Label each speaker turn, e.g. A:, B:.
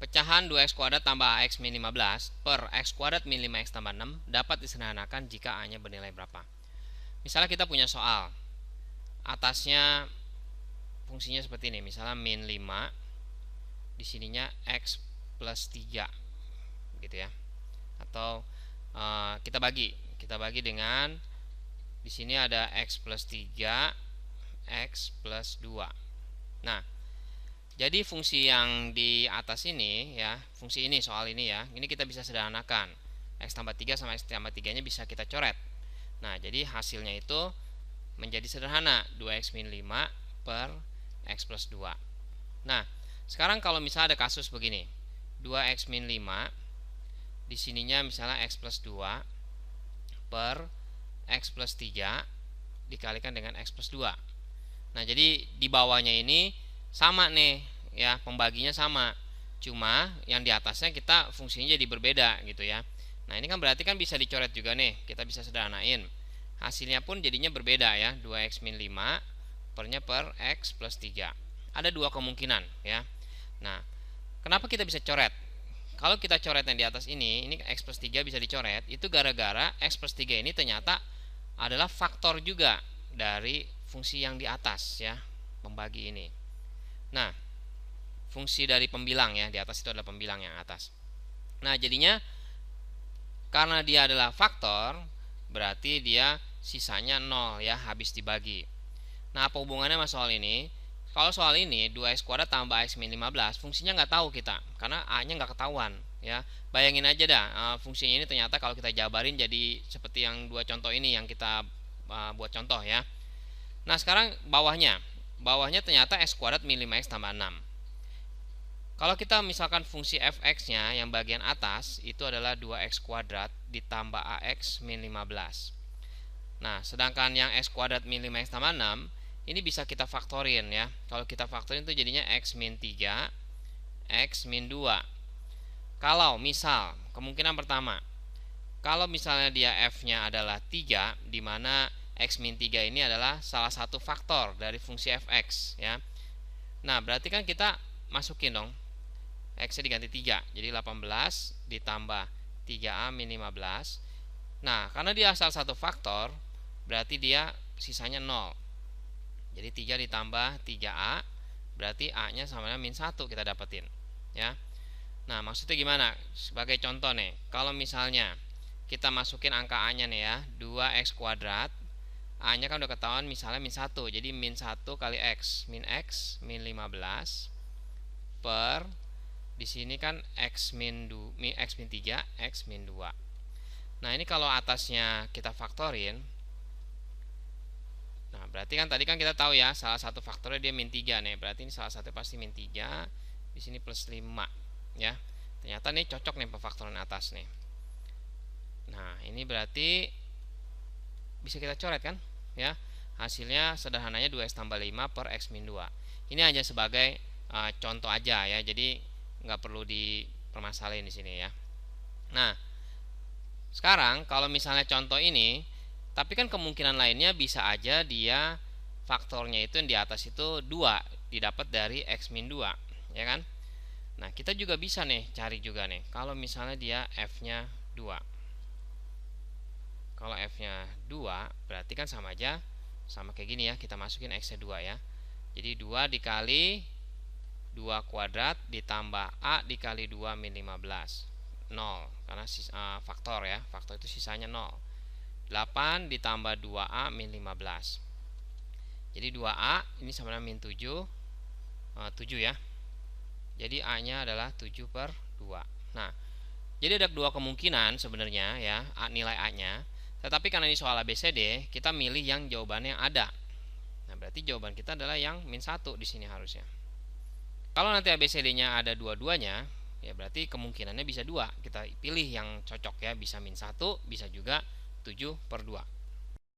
A: Pecahan 2x kuadrat tambah ax min 15 per x kuadrat min 5x tambah 6 dapat disederhanakan jika a-nya bernilai berapa. Misalnya kita punya soal, atasnya fungsinya seperti ini, misalnya min 5, di sininya x plus 3 gitu ya. Atau kita bagi dengan di sini ada x plus 3, x plus 2. Nah, jadi fungsi yang di atas ini ya, fungsi ini soal ini ya, ini kita bisa sederhanakan. X tambah 3 sama X tambah 3 nya bisa kita coret. Nah, jadi hasilnya itu menjadi sederhana, 2x min 5 per X plus 2. Nah, sekarang kalau misalnya ada kasus begini, 2x min 5, di sininya misalnya X plus 2 per X plus 3 dikalikan dengan X plus 2. Nah, jadi di bawahnya ini sama nih ya, pembaginya sama, cuma yang di atasnya kita fungsinya jadi berbeda gitu ya. Nah, ini kan berarti kan bisa dicoret juga nih, kita bisa sederhanain, hasilnya pun jadinya berbeda ya, 2x min 5 pernya per x plus 3. Ada dua kemungkinan ya. Nah, kenapa kita bisa coret? Kalau kita coret yang di atas ini x plus 3 bisa dicoret, itu gara-gara x plus 3 ini ternyata adalah faktor juga dari fungsi yang di atas ya, pembagi ini. Nah, fungsi dari pembilang ya, di atas itu adalah pembilang yang atas. Nah, jadinya karena dia adalah faktor, berarti dia sisanya 0 ya, habis dibagi. Nah, apa hubungannya sama soal ini? Kalau soal ini 2x kuadrat tambah x min 15, fungsinya nggak tahu kita, karena a-nya nggak ketahuan ya. Bayangin aja dah, fungsinya ini ternyata kalau kita jabarin jadi seperti yang dua contoh ini yang kita buat contoh ya. Nah, sekarang bawahnya ternyata x kuadrat min 5x tambah 6. Kalau kita misalkan fungsi fx-nya yang bagian atas itu adalah 2x kuadrat ditambah ax min 15. Nah, sedangkan yang x kuadrat min 5x tambah 6 ini bisa kita faktorin ya. Kalau kita faktorin itu jadinya x min 3, x min 2. Kalau misal, kemungkinan pertama, kalau misalnya dia f-nya adalah 3, di mana x min 3 ini adalah salah satu faktor dari fungsi fx ya. Nah, berarti kan kita masukin dong, x-nya diganti 3, jadi 18 ditambah 3a min 15. Nah, karena dia salah satu faktor, berarti dia sisanya 0. Jadi 3 ditambah 3a, berarti a-nya sama dengan min 1 kita dapetin ya. Nah, maksudnya gimana? Sebagai contoh nih, kalau misalnya kita masukin angka a-nya nih ya, 2x kuadrat, a-nya kan udah ketahuan misalnya min 1, jadi min 1 kali x min 15 per di sini kan x min 3, x min 2. Nah, ini kalau atasnya kita faktorin, nah berarti kan tadi kan kita tahu ya, salah satu faktornya dia min 3 nih, berarti ini salah satu pasti min 3, di sini plus 5 ya. Ternyata nih cocok nih pefaktoran atas nih. Nah, ini berarti bisa kita coret kan ya, hasilnya sederhananya 2x tambah 5 per x min 2. Ini hanya sebagai contoh aja ya, jadi nggak perlu dipermasalahin di sini ya. Nah, sekarang kalau misalnya contoh ini, tapi kan kemungkinan lainnya bisa aja dia faktornya itu yang di atas itu 2 didapat dari x min 2 ya kan. Nah, kita juga bisa nih cari juga nih, kalau misalnya dia f-nya 2. Kalau f-nya 2 berarti kan sama aja, sama kayak gini ya, kita masukin x-nya 2 ya. Jadi 2 dikali 2 kuadrat ditambah a dikali 2 min 15, 0, karena faktor ya, faktor itu sisanya 0. 8 ditambah 2a min 15, jadi 2a ini sama dengan min 7, 7 ya. Jadi a nya adalah 7 per 2. Nah, jadi ada dua kemungkinan sebenarnya ya, nilai a nya. Tetapi karena ini soal ABCD, kita milih yang jawabannya yang ada. Nah, berarti jawaban kita adalah yang min 1 di sini harusnya. Kalau nanti ABCD-nya ada dua-duanya, ya berarti kemungkinannya bisa 2. Kita pilih yang cocok ya, bisa min 1, bisa juga 7 per 2.